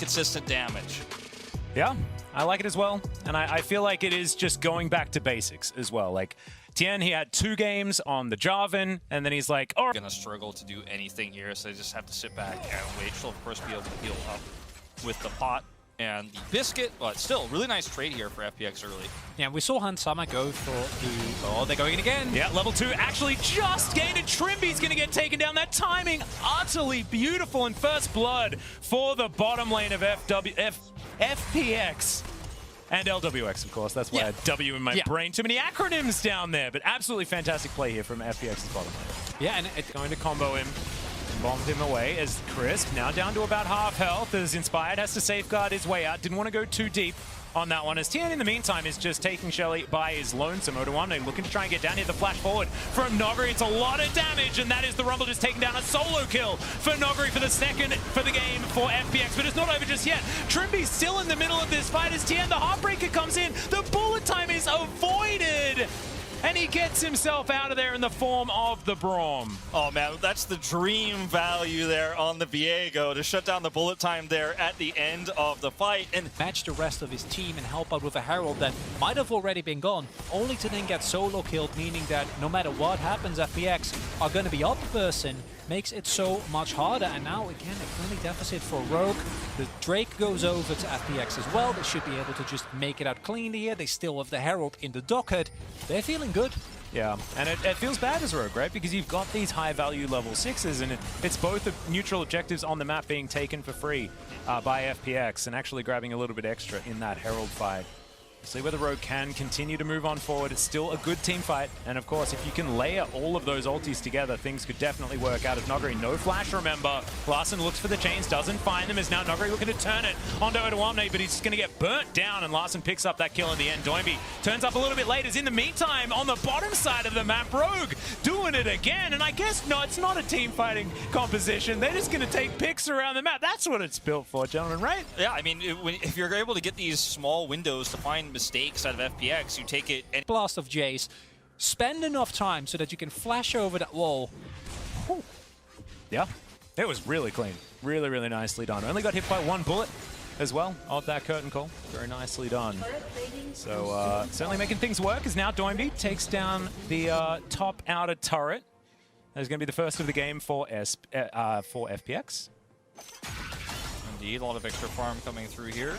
consistent damage. Yeah, I like it as well. And I feel like it is just going back to basics as well. Like, Tien, he had 2 games on the Jarvan, and then he's like, oh. Gonna struggle to do anything here, so they just have to sit back and wait. She'll, of course, be able to heal up with the pot and the biscuit, but still, really nice trade here for FPX early. Yeah, we saw Hansama go for the... Oh, they're going in again. Yeah, level 2 actually just gained, and Trimby's going to get taken down. That timing, utterly beautiful, and first blood for the bottom lane of FPX. And LWX, of course. That's why I had W in my brain. Too many acronyms down there, but absolutely fantastic play here from FPX's bottom lane. Yeah, and it's going to combo him. Bombed him away as Crisp now down to about half health as Inspired has to safeguard his way out. Didn't want to go too deep on that one as Tien in the meantime is just taking Shelly by his lonesome. Odoamne looking to try and get down here. The flash forward from Noguri. It's a lot of damage, and that is the Rumble just taking down a solo kill for Noguri for the second for the game for FPX. But it's not over just yet. Trimby's still in the middle of this fight as Tien, the Heartbreaker, comes in. The bullet time is avoided. And he gets himself out of there in the form of the Braum. Oh man, that's the dream value there on the Viego to shut down the bullet time there at the end of the fight. And match the rest of his team and help out with a Herald that might have already been gone, only to then get solo killed, meaning that no matter what happens, FPX are going to be up a person. Makes it so much harder, and now again a friendly deficit for Rogue. The Drake goes over to FPX as well. They should be able to just make it out cleanly here. They still have the Herald in the docket. They're feeling good. Yeah, and it feels bad as Rogue, right? Because you've got these high value level 6s, and it's both the neutral objectives on the map being taken for free by FPX and actually grabbing a little bit extra in that Herald fight. See whether Rogue can continue to move on forward. It's still a good team fight. And of course, if you can layer all of those ultis together, things could definitely work out. As Noguri, no flash, remember. Larssen looks for the chains, doesn't find them. Is now Noguri looking to turn it onto Odoamne, but he's going to get burnt down, and Larssen picks up that kill in the end. Doimby turns up a little bit later. In the meantime, on the bottom side of the map, Rogue doing it again. And I guess no, it's not a team fighting composition. They're just going to take picks around the map. That's what it's built for, gentlemen, right? Yeah, I mean, if you're able to get these small windows to find mistakes out of FPX, you take it and blast of Jace. Spend enough time so that you can flash over that wall. Whew. Yeah, it was really clean. Really, really nicely done. Only got hit by 1 bullet as well of that curtain call. Very nicely done. So certainly making things work as now Doimby takes down the top outer turret. That is going to be the first of the game for FPX. Indeed, a lot of extra farm coming through here.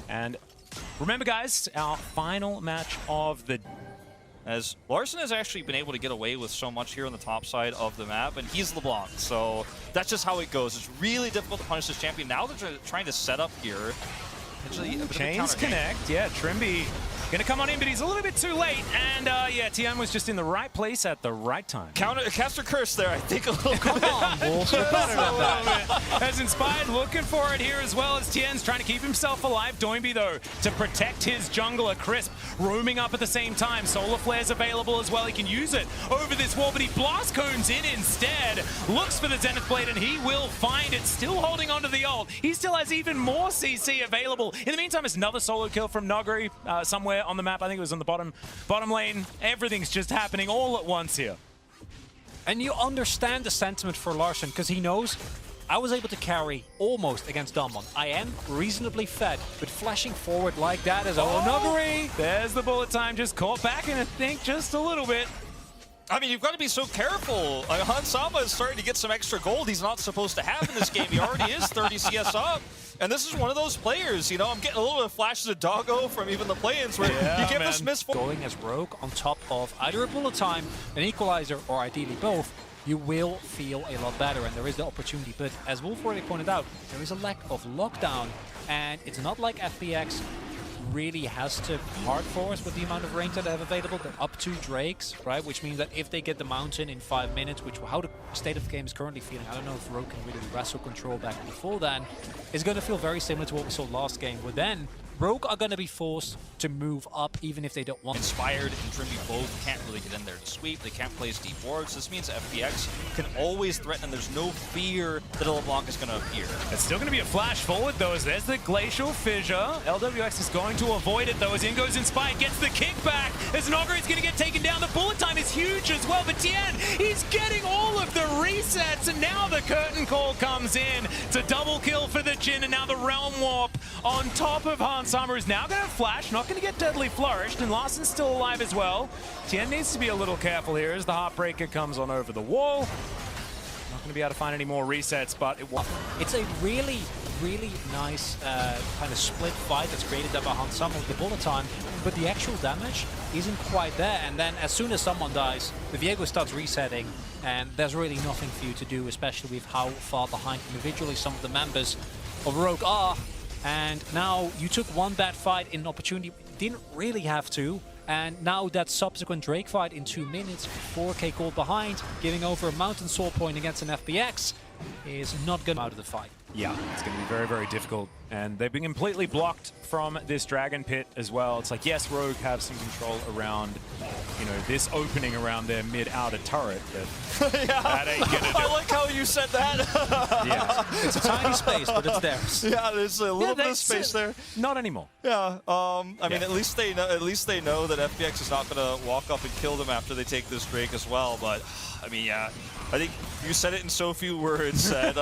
And remember, guys, our final match of the... As Larssen has actually been able to get away with so much here on the top side of the map, and he's LeBlanc, so that's just how it goes. It's really difficult to punish this champion. Now they're trying to set up here. Actually, chains connect. Yeah, Trimby gonna come on in, but he's a little bit too late. And yeah, Tien was just in the right place at the right time. Caster curse there, I think a little Come on, Wolves. We're better than that. As Inspired looking for it here as well as Tien's trying to keep himself alive. Doimby, though, to protect his jungler. Crisp roaming up at the same time. Solar Flare's available as well. He can use it over this wall, but he blast cones in instead. Looks for the Zenith Blade, and he will find it. Still holding onto the ult. He still has even more CC available. In the meantime, it's another solo kill from Noguri somewhere on the map. I think it was on the bottom lane. Everything's just happening all at once here. And you understand the sentiment for Larssen, because he knows I was able to carry almost against Damwon. I am reasonably fed, but flashing forward like that is Noguri. There's the bullet time, just caught back in, I think, just a little bit. I mean, you've got to be so careful. Hansama is starting to get some extra gold he's not supposed to have in this game. He already is 30 CS up. And this is one of those players, you know, I'm getting a little bit of flashes of doggo from even the play-ins where you get this miss. Going as Rogue on top of either a bullet time, an equalizer, or ideally both, you will feel a lot better, and there is the opportunity. But as Wolf already pointed out, there is a lack of lockdown, and it's not like FPX really has to hard force with the amount of range that they have available. They're up 2 Drakes, right? Which means that if they get the mountain in 5 minutes, which how the state of the game is currently feeling, I don't know if Rogue can really wrestle control back before then, is going to feel very similar to what we saw last game, where then Rogue are going to be forced to move up even if they don't want to. Inspired and Trimby both can't really get in there to sweep. They can't place deep wards. This means FPX can always threaten, and there's no fear that a LeBlanc is going to appear. It's still going to be a flash forward, though, as there's the Glacial Fissure. LWX is going to avoid it, though, as in goes Inspired, gets the kickback, as Nogger is going to get taken down. The bullet time is huge as well, but Tien, he's getting all of the resets, and now the curtain call comes in. It's a double kill for the Jhin, and now the Realm Warp on top of Hans Sommer is now going to flash, not going to get deadly flourished, and Larsen's still alive as well. Tien needs to be a little careful here as the Heartbreaker comes on over the wall. Not going to be able to find any more resets, but it's a really, really nice kind of split fight that's created there by Hans Sommer with the bullet time, but the actual damage isn't quite there. And then as soon as someone dies, the Viego starts resetting, and there's really nothing for you to do, especially with how far behind individually some of the members of Rogue are. And now you took one bad fight in an opportunity, didn't really have to. And now that subsequent Drake fight in 2 minutes, 4K gold behind, giving over a Mountain Soul point against an FPX is not going to out of the fight. Yeah, it's going to be very, very difficult. And they've been completely blocked from this Dragon Pit as well. It's like, yes, Rogue have some control around, you know, this opening around their mid-outer turret, but yeah, that ain't gonna do. I like how you said that. Yeah. It's a tiny space, but it's theirs. Yeah, there's a little bit of space there. Not anymore. Yeah, I mean, at least they know that FPX is not gonna walk up and kill them after they take this Drake as well. But I mean, yeah, I think you said it in so few words that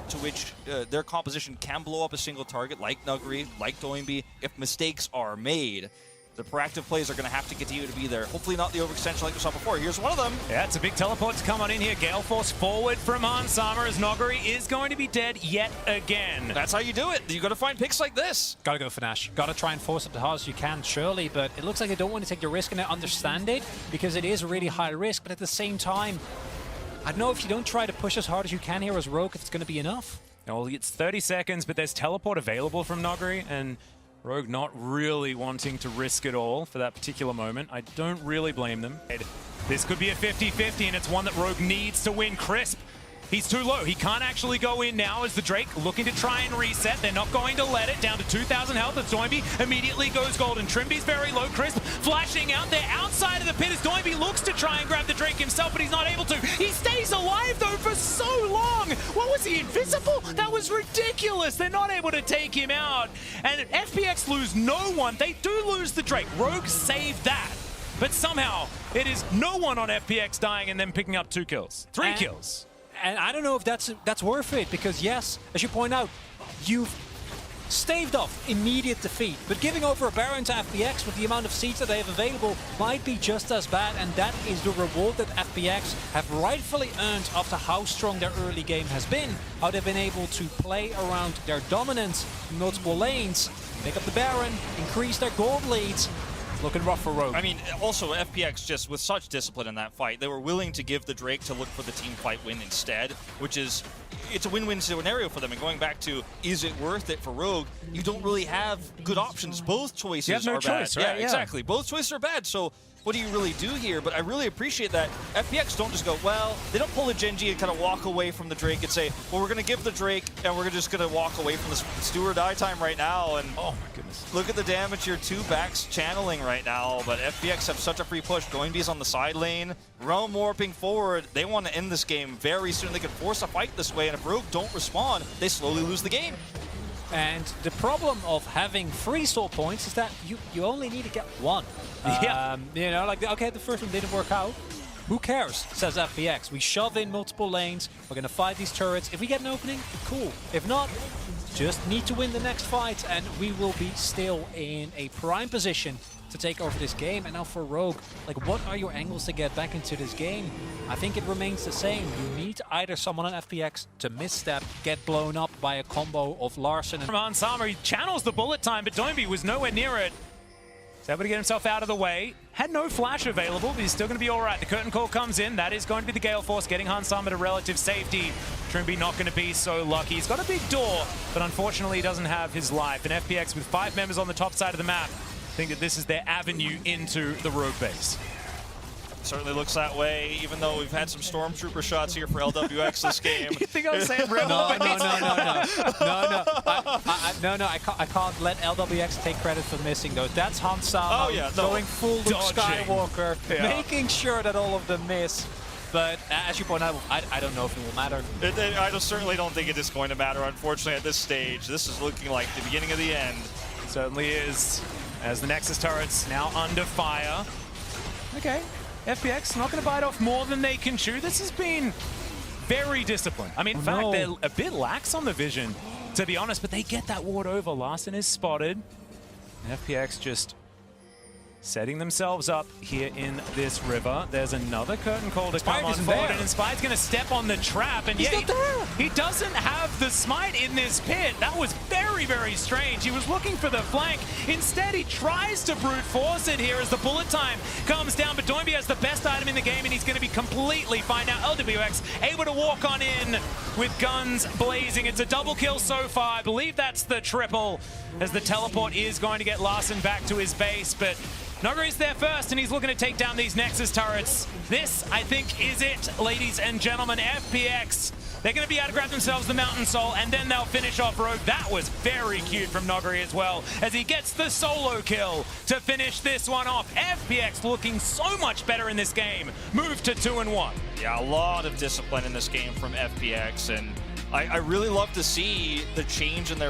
to which their composition can blow up a single target, like Nuguri, like Doinby, if mistakes are made. The proactive plays are going to have to continue to be there. Hopefully not the overextension like we saw before. Here's one of them. Yeah, it's a big teleport to come on in here. Gale Force forward from Hans Sommer as Noguri is going to be dead yet again. That's how you do it. You got to find picks like this. Gotta go for Nash. Gotta try and force it as hard as you can, surely, but it looks like they don't want to take the risk, and I understand it because it is a really high risk, but at the same time, I don't know if you don't try to push as hard as you can here as Rogue if it's going to be enough. Well, it's 30 seconds, but there's teleport available from Noguri, and Rogue not really wanting to risk it all for that particular moment. I don't really blame them. This could be a 50-50, and it's one that Rogue needs to win. Crisp, he's too low. He can't actually go in now as the Drake looking to try and reset. They're not going to let it. Down to 2,000 health as Doinby immediately goes golden. Trimby's very low. Crisp flashing out there outside of the pit as Doinby looks to try and grab the Drake himself, but he's not able to. He stays alive, though, for so long. What was he, invisible? That was ridiculous. They're not able to take him out. And FPX lose no one. They do lose the Drake. Rogue saved that. But somehow, it is no one on FPX dying and then picking up 2 kills. 3 kills. And I don't know if that's worth it, because yes, as you point out, you've staved off immediate defeat, but giving over a Baron to FPX with the amount of seats that they have available might be just as bad, and that is the reward that FPX have rightfully earned after how strong their early game has been, how they've been able to play around their dominance in multiple lanes, pick up the Baron, increase their gold leads. Looking rough for Rogue. I mean, also FPX just with such discipline in that fight, they were willing to give the Drake to look for the team fight win instead, which is, it's a win-win scenario for them. And going back to, is it worth it for Rogue? You don't really have good options. Both choices are bad. Right? Yeah, exactly. Both choices are bad. So what do you really do here? But I really appreciate that FPX don't just go, well, they don't pull a Genji and kind of walk away from the Drake and say, well, we're going to give the Drake and we're just going to walk away from this do or die time right now. And oh my goodness, look at the damage your two backs channeling right now. But FPX have such a free push. Doinby's on the side lane, Realm warping forward. They want to end this game very soon. They can force a fight this way, and if Rogue don't respond, they slowly lose the game. And the problem of having 3 soul points is that you only need to get 1. Yeah. You know, like, okay, the first one didn't work out. Who cares, says FPX. We shove in multiple lanes. We're going to fight these turrets. If we get an opening, cool. If not, just need to win the next fight, and we will be still in a prime position to take over this game. And now for Rogue, like, what are your angles to get back into this game? I think it remains the same. You need either someone on FPX to misstep, get blown up by a combo of Larsen and Hans Sommer, he channels the bullet time, but Doinby was nowhere near it. He's able to get himself out of the way. Had no flash available, but he's still going to be all right. The curtain call comes in. That is going to be the Gale Force, getting Hans Sommer to relative safety. Trimby not going to be so lucky. He's got a big door, but unfortunately he doesn't have his life. And FPX with 5 members on the top side of the map think that this is their avenue into the Rogue base. Certainly looks that way, even though we've had some Stormtrooper shots here for LWX this game. You think I was saying Rebel No. No, I can't let LWX take credit for missing those. That's Hansama going full Luke Dodging. Skywalker, making sure that all of them miss. But as you point out, I don't know if it will matter. I certainly don't think it is going to matter, unfortunately, at this stage. This is looking like the beginning of the end. Certainly is, as the Nexus turrets now under fire. Okay, FPX not going to bite off more than they can chew. This has been very disciplined. I mean, in fact, they're a bit lax on the vision, to be honest, but they get that ward over. Larson is spotted. And FPX just setting themselves up here in this river. There's another curtain call to come on forward, and Inspired's going to step on the trap, and he doesn't have the smite in this pit. That was very, very strange. He was looking for the flank. Instead, he tries to brute force it here as the bullet time comes down, but Doinby has the best item in the game, and he's going to be completely fine now. LWX able to walk on in with guns blazing. It's a double kill so far. I believe that's the triple, as the teleport is going to get Larson back to his base, but Nogari's there first, and he's looking to take down these Nexus turrets. This, I think, is it, ladies and gentlemen. FPX, they're going to be able to grab themselves the Mountain Soul, and then they'll finish off Rogue. That was very cute from Nogari as well, as he gets the solo kill to finish this one off. FPX looking so much better in this game. Move to 2-1. Yeah, a lot of discipline in this game from FPX, and I really love to see the change in their